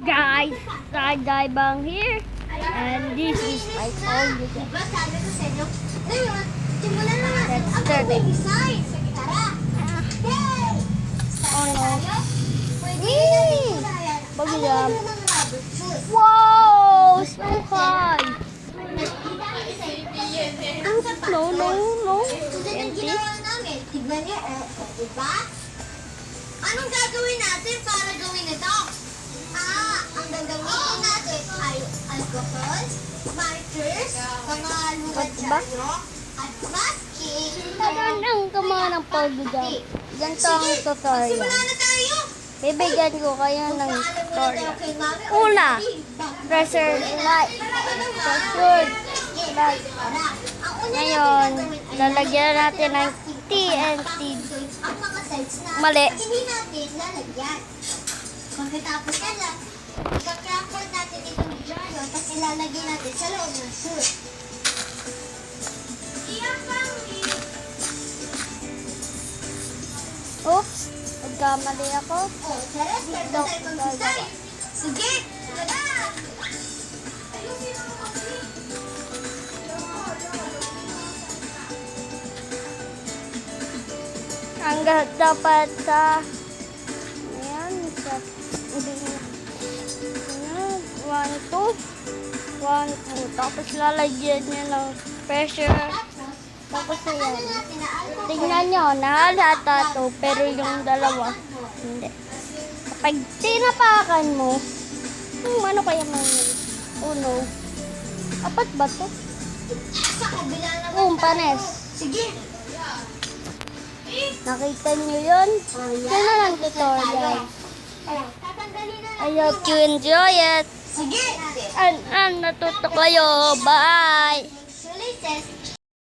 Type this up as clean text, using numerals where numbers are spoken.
Guys, Sky here, and this is my phone. Diba sabi ko sa inyo, ngayon, simulan na natin Let's ang start it. pag-design. Tara! Yay! Oh no. Pwede Whee! natin simulan. Bagay Ang yan. mga rubber shoes. Wow! So high! Ang sapat. No, no, no. Tulad ng Empty. ginawa namin. Tignan niyo, diba? Anong gagawin natin para gawin ito? Ang gagamitin natin ay alcohol, markers, mga lugat Ba? dyanyo, at masking. Tagaan ang gumawa ng pag-jump. Ganito ang tutorial. Simula na tayo! Bibigyan ko kayo ng Paalam muna tayo tutorial. kay Mami. Una, pressure light. Pressure light. Ngayon, lalagyan natin ng TNT. Ang mga sides na Mali. hindi natin lalagyan. Pagkatapos yan, ika-crackle natin itong dyanyo tapos ilalagay natin sa loob ng shoe. Oops, nagkamali ako. Oh, tara, start na tayo mag-design. Sige, tara! Hanggang dapat sa ayan, sa 1, 2 tapos lalagyan niya ng pressure tapos ayan, tingnan nyo nahalata to pero yung dalawa hindi. Kapag tinapakan mo ano kaya mangyayari? Oh no, apat ba to? Sa kabila naman. Panes. Sige. Nakita nyo yun? Yan na lang tutorial. Oh, tatanggalin na. I hope you enjoy it. Sige. And natuto kayo. Bye!